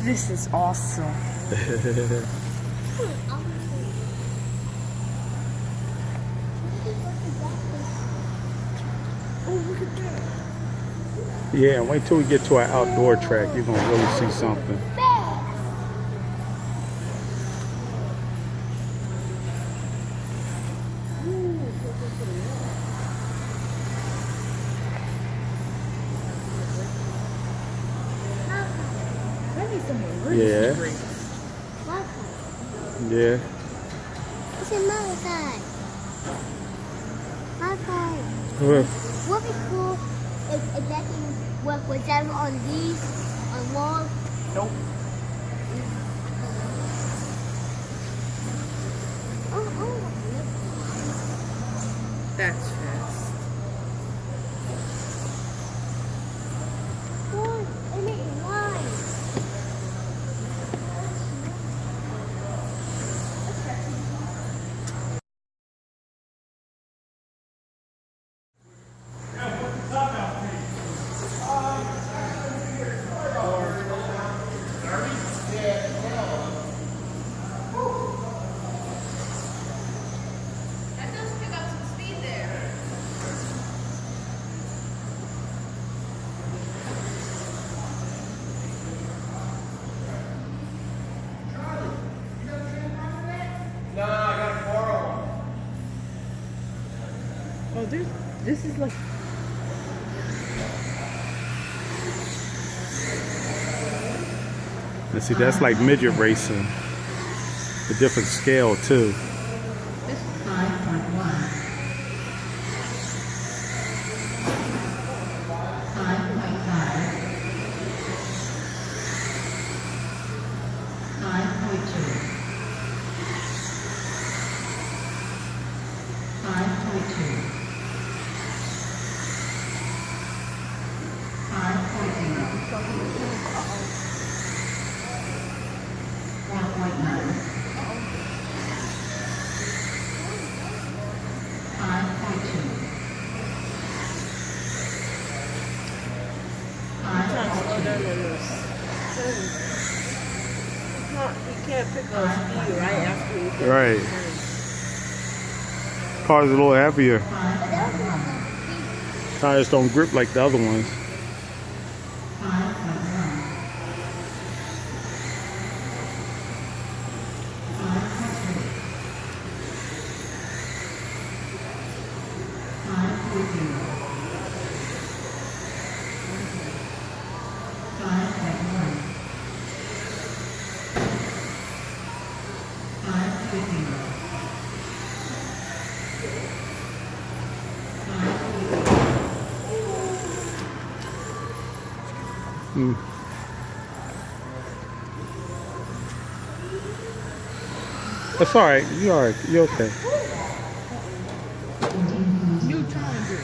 This is awesome. Yeah, wait till we get to our outdoor track. You're gonna really see something. Yeah. Yeah. It's another side. My side. What? What would be cool if that can work with them on these on walls? Nope. Oh. That's fast. One, and it lines. Oh, this is like. Let's see, that's like midget racing. A different scale too. This is 5.1. 5.5. 5.2. 5.2. You can't pick up speed right after you get Right. Car's a little heavier. Tires don't grip like the other ones. 5.1. That's all right. You're all right. You're okay. New challenger.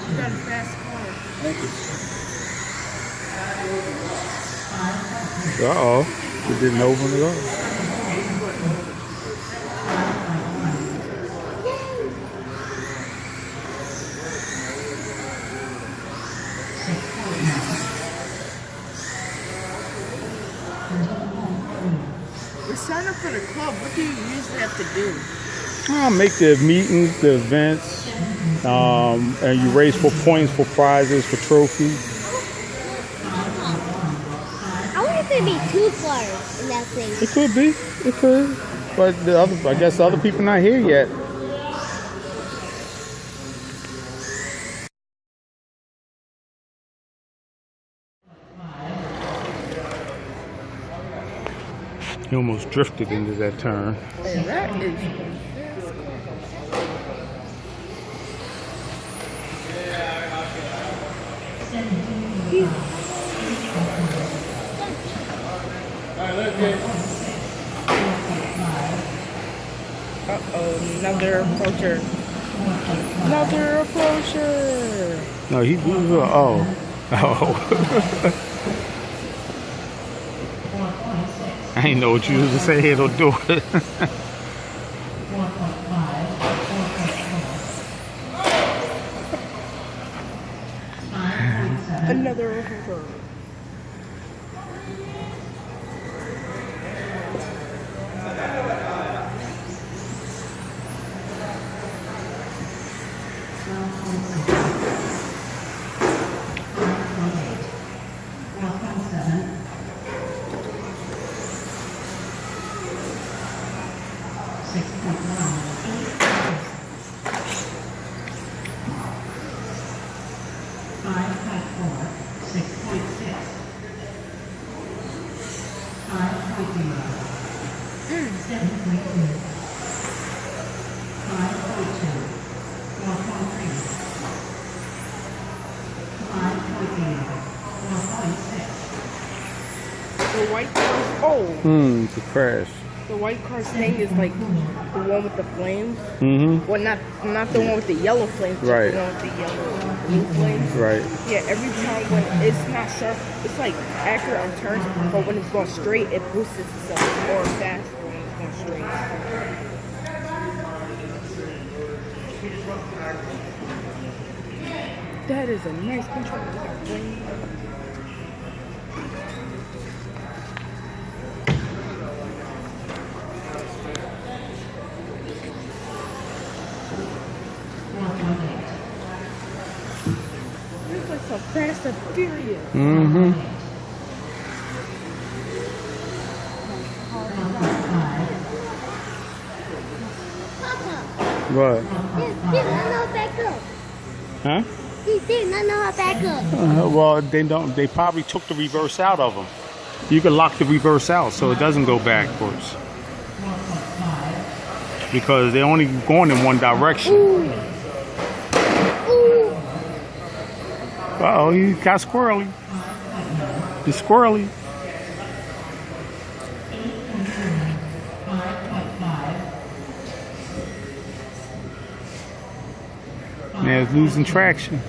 You got a fast car. Thank you. Uh-oh. It didn't open it up. To sign up for the club, what do you usually have to do? Make the meetings, the events, and you raise for points, for prizes, for trophies. I wonder if there'd be 2 cars in that place. It could be. It could. But I guess the other people not here yet. He almost drifted into that turn. And that is. Uh-oh, another approacher. Another approacher. No, he oh. Oh. I ain't know what you was to say. It'll do it. Another approacher. The white car's The crash. the white car's thing is like the one with the flames. Mm-hmm. Well, not the one with the yellow flames. Just Right. the one with the yellow blue flames. Right. Yeah, every time when it's not sharp, it's like accurate on turns, but when it's going straight, it boosts itself more faster when it's going straight. That is a nice control. This is so fast and furious. Mm-hmm. Papa, What? this not back up. Huh? This not back up. Well, they don't. They probably took the reverse out of them. You can lock the reverse out so it doesn't go backwards. Because they're only going in one direction. Ooh. Ooh. Uh-oh, you got squirrely. You're squirrely. Now it's losing traction.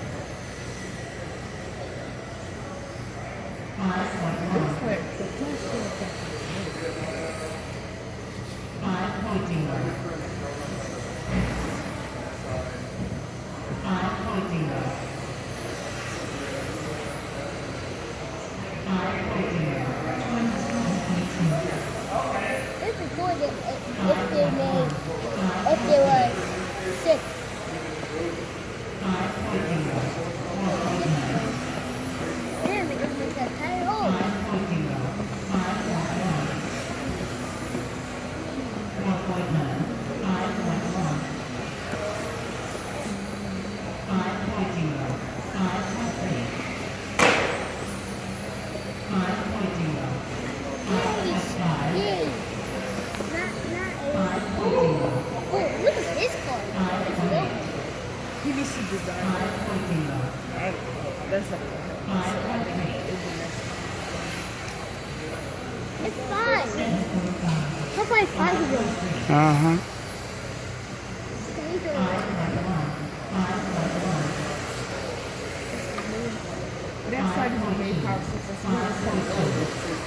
This is good if they were 6. Damn, it just makes that tire old. Yay. Oh, look at this car. PVC design. That's like It's 5. How about 5 of them? Uh-huh. that side is the main power system. So that's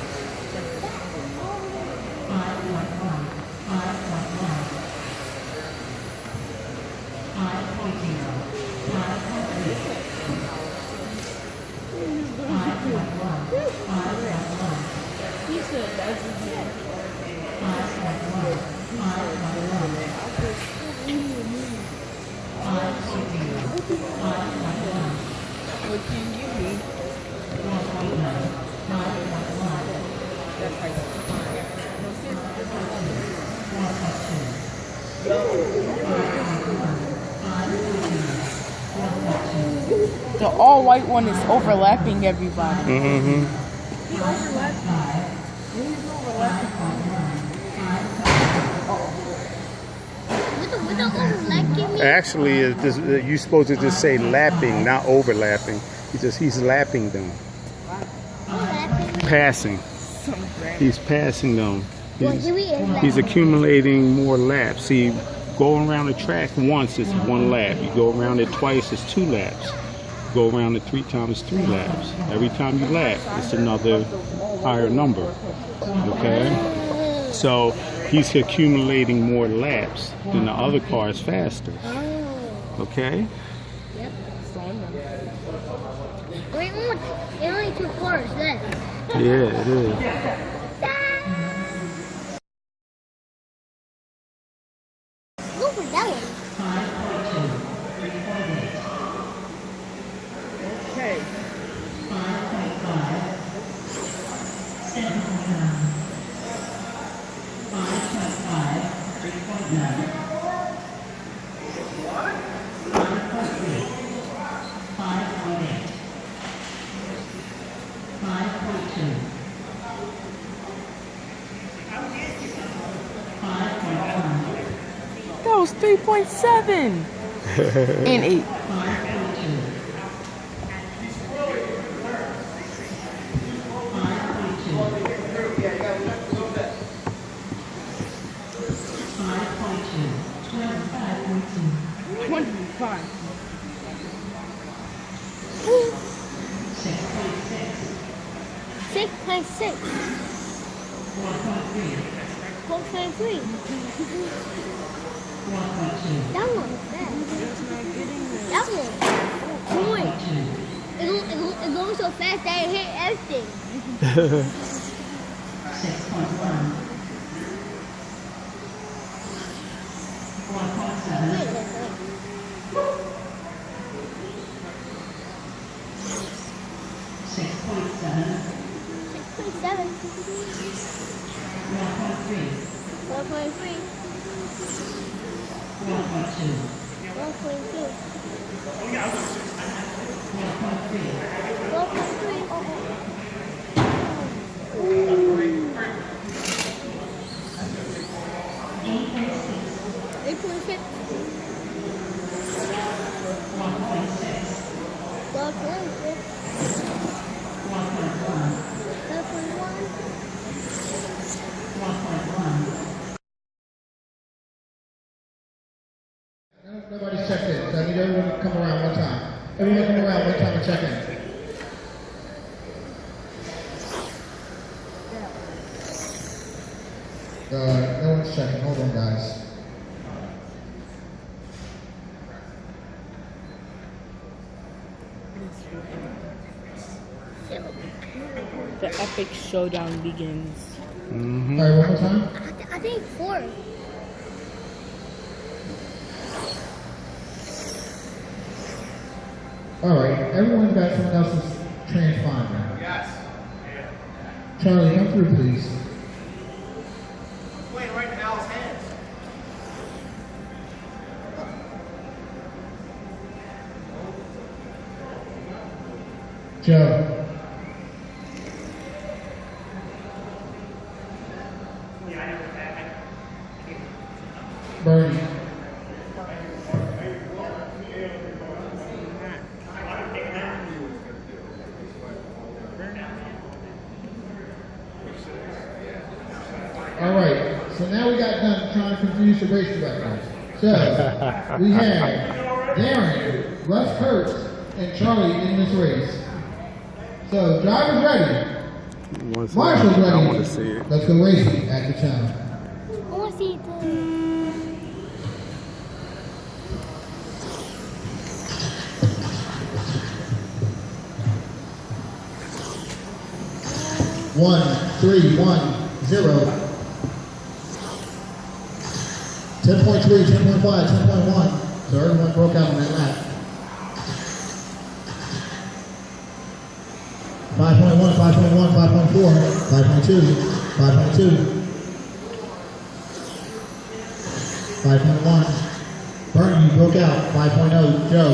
he said that's his name. What can you give me? The all white one is overlapping everybody. Mm-hmm. He overlapping. He's overlapping. What the overlapping mean? Actually, you're supposed to just say lapping, not overlapping. He's lapping them. Overlapping? Passing. Some random. He's passing them. Well, here we is. He's accumulating more laps. See, going around the track once is 1 lap. You go around it twice, it's 2 laps. Go around it 3 times, 3 laps. Every time you lap, it's another higher number. Okay? So he's accumulating more laps than the other cars faster. Oh. Okay? Yep. Wait, look. It only 2 cars left. Yeah, it is. Look for that one. 5.2, 3.8, Okay. 5.5, 7.9, 5.5, 3.9, 5.3, 5.8, 5.2, 5.1, That was 3.7 and 8. 5.2, 25. 6.6. 4.3. That one. That one. Boy. It goes so fast that it hit everything. 6.1, 4.7, 6.7, 6.7. 1.3, 4.3. 1.2, 1.2. 1.3, 8.6. Nobody's checked in, so I need everyone to come around one time. Everyone come around one time and check in. No one's checking. Hold on, guys. The epic showdown begins. All right, one more time. I think 4. All right, everyone's got someone else's transponder. Yes. Charlie, come through, please. Playing right in Al's hands. Joe. Bernie. All right, so now we got done trying to confuse the race directors. So we have Darren, Russ Kurtz, and Charlie in this race. So drivers ready. Marshall's ready. I want to see it. Let's go racing at the channel. I want to see it too. One, 3, 1, 0. 10.3, 10.5, 10.1. So everyone broke out on that lap. 5.1, 5.1, 5.4, 5.2, 5.2, 5.1. Bernie, you broke out. 5.0, Joe.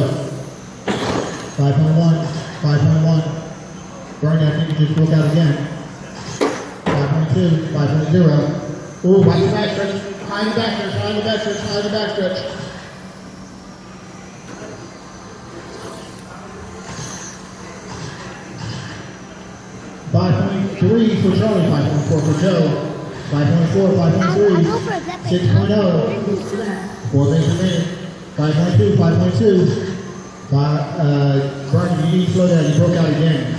5.1, 5.1. Bernie, I think you just broke out again. 5.2, 5.0. Ooh, behind the backstretch. Behind the backstretch, behind the backstretch, behind the backstretch. 5.3, 5.3 for Charlie, 5.4 for Joe, 5.4, I'll go 5.3, for a black 6.0, 4 minutes remaining, 5.2, 5.2. Bernie, you need to slow down, you broke out again.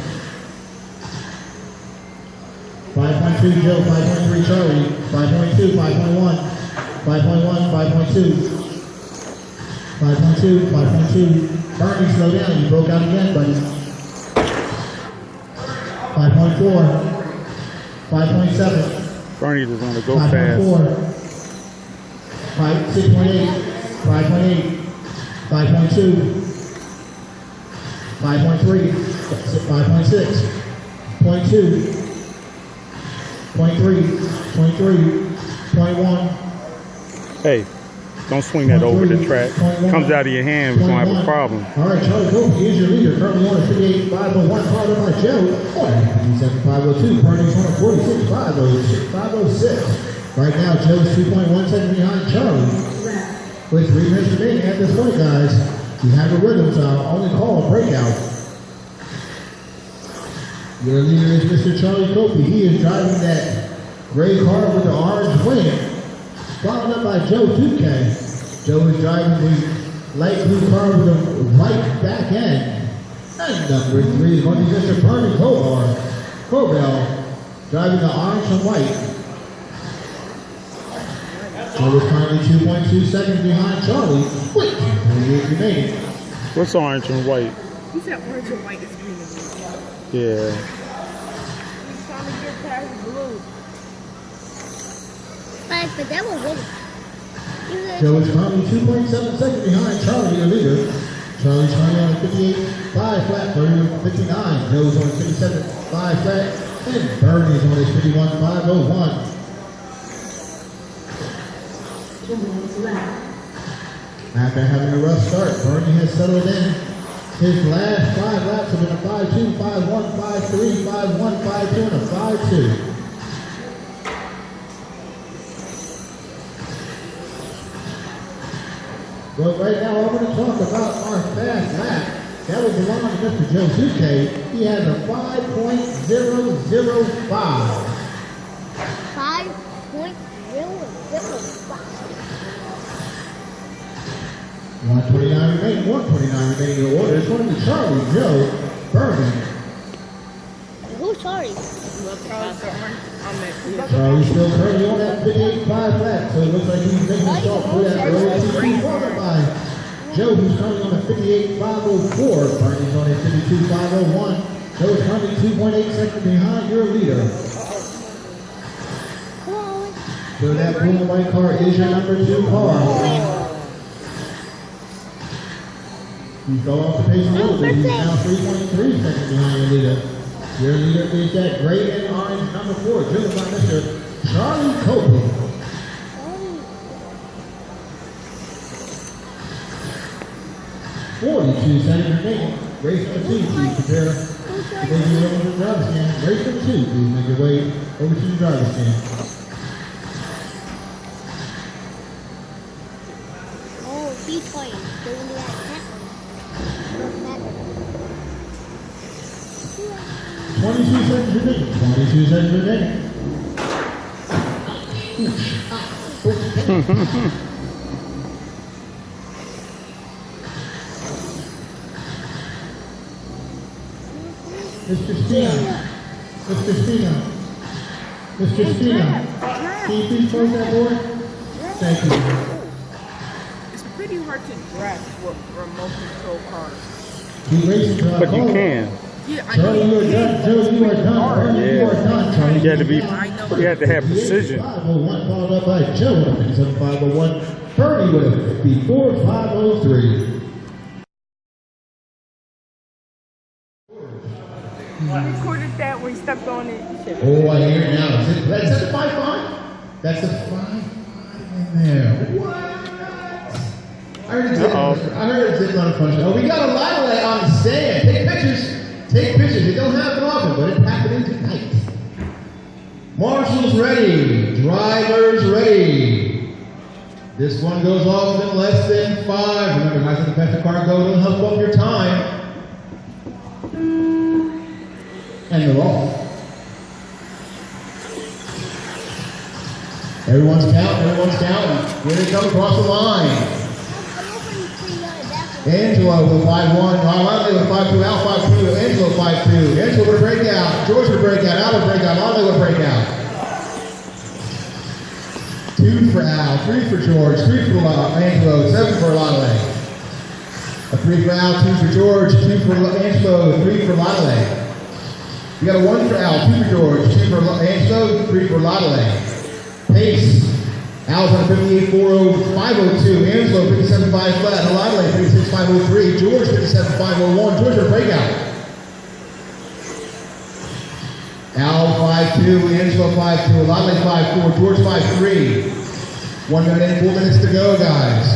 5.2 Joe, 5.3 Charlie, 5.2, 5.1, 5.1, 5.2, 5.2, 5.2. Bernie, slow down, you broke out again, buddy. 5.4, 5.7, Bernie doesn't want to go 5.4, fast. 6.8, 5.8, 5.2, 5.3, 5.6, 0.2, 0.3, 0.3, 0.1. Hey, don't swing that over the track. Comes out of your hand, we're going to have a problem. All right, Charlie Kobe is your leader. Currently on a 58.501, followed by Joe on a 57.502. Bernie's on a 46.506. Right now, Joe's 2.1 seconds behind Charlie. With 3 minutes remaining at this point, guys. You have a rhythm, so I'll only call a breakout. Your leader is Mr. Charlie Kobe. He is driving that gray car with the orange wing. Followed up by Joe Duque. Joe is driving the light blue car with a white back end. And number 3 is going to be Mr. Bernie Cobell, driving the orange and white. Joe is currently 2.2 seconds behind Charlie with 28 remaining. What's orange and white? He said orange and white is green and blue. Yeah. He's trying to get past blue. But that was winning. Joe is currently 2.7 seconds behind Charlie, your leader. Charlie's currently on a 58.5 flat, Bernie on 59. Joe's on a 57.5 flat, and Bernie's on a 51.501. 2 minutes left. After having a rough start, Bernie has settled in. His last 5 laps have been a 5.2, 5.1, 5.3, 5.1, 5.2, and a 5.2. Well, right now, I want to talk about our fast lap. That would belong to Mr. Joe Duque. He has a 5.005. 5.005. 129 remaining, 129 remaining in order. It's going to be Charlie, Joe, Bernie. Who's sorry? Charlie's still currently on that 58.5 flat, so it looks like he's making himself for that early TC, followed by Joe, who's currently on a 58.504. Bernie's on a 52.501. Joe is currently 2.8 seconds behind your leader. Come on. So that blue and white car is your number 2 car. He's going off the pace a little bit. He's now 3.3 seconds behind your leader. Your leader is that gray and orange number 4, driven by Mr. Charlie Kobe. 42 seconds remaining. Race number 2, please prepare to make your way over to the driver's stand. Race number 2, please make your way over to the driver's stand. Oh, he's playing. Doing that. 22 seconds remaining. 22 seconds remaining. Mr. Spina. Mr. Spina. Mr. Spina. Can you please close that door? Thank you. It's pretty hard to draft with remote control cars. He racing to But you can. Yeah, I Charlie, you are done. Joe, you are done. Bernie, you are done. Charlie, You had to have precision. 501 followed up by Joe with a 57.501. Bernie with a 54.503. I recorded that when he stepped on it. Oh, I hear it now. Is that the 5.5? That's a 5.5 in there. What? I heard it did not function. Oh, we got a lot of that on the stand. Take pictures. Take pictures. It don't happen often, but it's happening tonight. Marshals ready. Drivers ready. This one goes off in less than 5. Remember, guys, let the faster car go. Don't help up your time. And they're off. Everyone's counting. Here they come across the line. Angelo with a 5-1, Arlande with a 5-2, Al 5-2, Angelo 5-2. Angelo with a breakout, George with a breakout, Al with a breakout, Arlande with a breakout. 2 for Al, 3 for George, 3 for Angelo, 7 for Arlande. A 3 for Al, 2 for George, 2 for Angelo, 3 for Arlande. You got a 1 for Al, 2 for George, 2 for Angelo, 3 for Arlande. Pace. Al's on 58.502, Angelo 57.5 flat, Alale 56.503, George 57.501, George for breakout. Al 5.2, Angelo 5.2, Alale 5.4, George 5.3. 1 minute and 4 minutes to go, guys.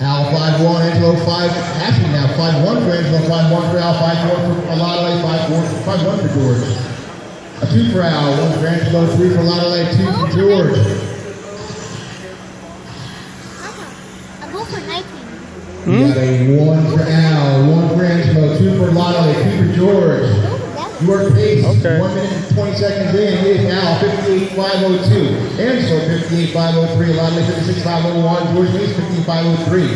Al 5.1, Angelo 5, actually now 5.1 for Angelo, 5.1 for Al, 5.4 for Alale, 5.1 for George. A 2 for Al, 1 for Angelo, 3 for Alale, 2 for George. You got a 1 for Al, 1 for Angelo, 2 for Lotto, 2 for George. Your pace, Okay. 1 minute and 20 seconds in, is Al 58.502, Angelo 58.503, Lotto 56.501, George Mace 55.03.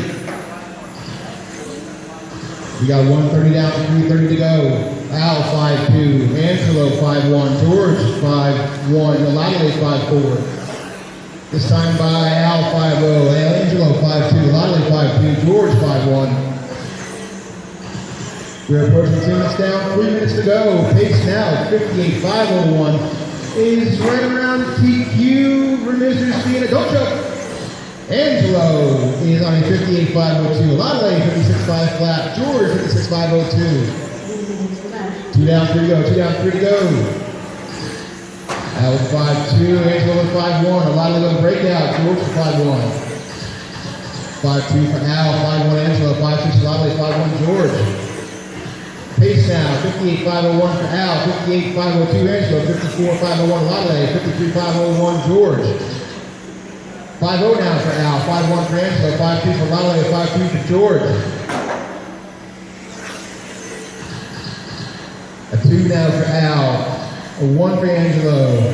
We got 1:30 down, 3:30 to go. Al 5.2, Angelo 5.1, George 5.1, Lotto 5.4. This time by Al 5-0, Angelo 5-2, Lottie 5-2, George 5-1. We're approaching 2 minutes down, 3 minutes to go. Pace now, 58.501. Is right around TQ. Mr. Spina, don't choke. Angelo is on a 58.502. Lottie 56.5 flat. George 56.502. 2 down, 3 to go. 2 down, 3 to go. Al 5-2, Angelo with 5-1, a lot of them breakout, George with 5-1. 5-2 for Al, 5-1 Angelo, 5-6 Lottie, 5-1 George. Pace now, 58.501 for Al, 58.502 Angelo, 54.501 Lottie, 53.501 George. 5-0 now for Al, 5-1 for Angelo, 5-2 for Lottie, 5-2 for George. A 2 now for Al. A 1 for Angelo.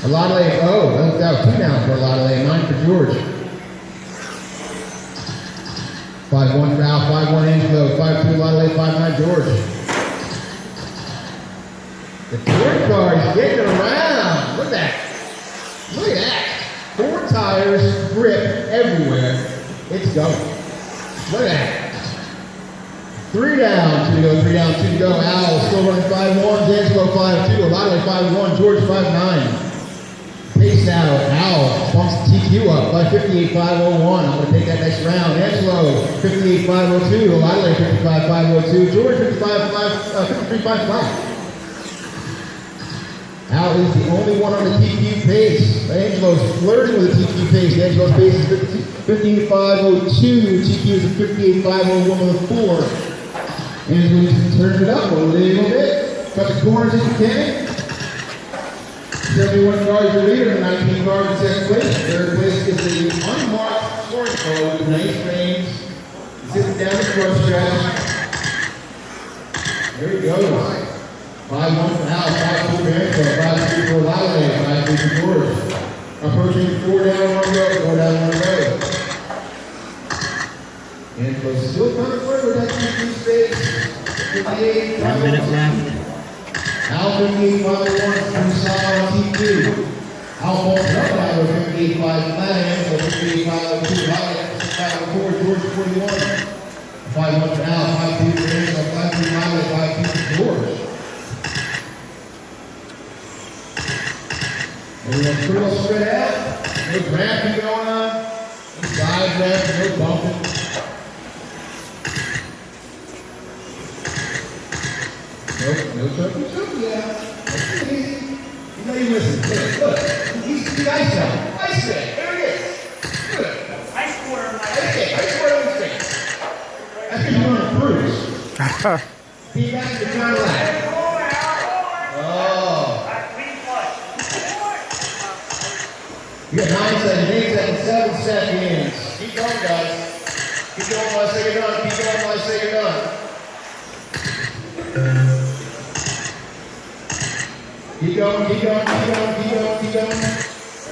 A lot of that was 2 down for a lot of 9 for George. 5-1 for Al, 5-1 Angelo, 5-2 Lotto 5-9 George. The touring car is getting around. Look at that. Look at that. 4 tires, grip everywhere. It's going. Look at that. 3 down, 2 to go, 3 down, 2 to go. Al still running 5-1, Angelo 5-2, Lottie 5-1, George 5-9. Pace now, Al bumps TQ up by 58.501. I'm going to take that next round. Angelo 58.502, Lottie 55.502, George 53.5. Al is the only one on the TQ pace. Angelo's flirting with the TQ pace. Angelo's pace is 58.502. TQ is a 58.501 with a 4. Angelo turns it up a little bit. Cut the corners if you can. 71 cars are leader, 19 cars in second place. Third place is the unmarked scoring car with nice range. Sitting down the front stretch. There he goes. 5-1 for Al, 5-2 for Angelo, 5-3 for Lottie, 5-3 for George. Approaching 4 down, 1 road, 4 down, 1 road. Angelo still coming forward with that TQ space. 58, 1 minute left. Al 58.501 from Salah on TQ. Al bolts up out of 58.5 flat, Angelo 58.502, Lottie 56.504, George 41. 5-1 for Al, 5-2 for Angelo, 5-3 Lottie, 5-2 for George. Everyone's pretty well spread out. No drafting going on. No side drafting, no bumping. Nope, no turkey out. That's easy. You know you listen. Look. He's the ice out. Ice set. There it is. Good. Ice water in my face. Ice water in his face. That's because you're on a cruise. Be back to the John Lack. You got 9 seconds, 8 seconds, 7 seconds. Keep going, guys. Keep going while I say you're done. Keep going while I say you're done. Keep going, keep going, keep going, keep going, keep going.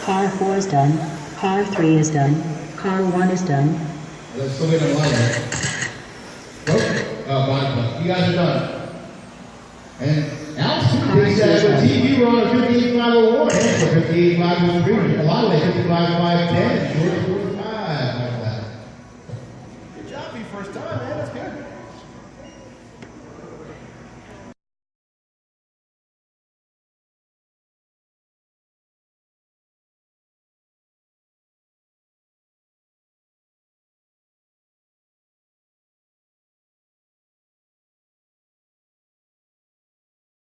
Car 4 is done. Car 3 is done. Car 1 is done. Let's still get a line. Oh, you guys are done. And Alex, they said TV were on a 58.501 and for 58.513. A lot of like 55.510.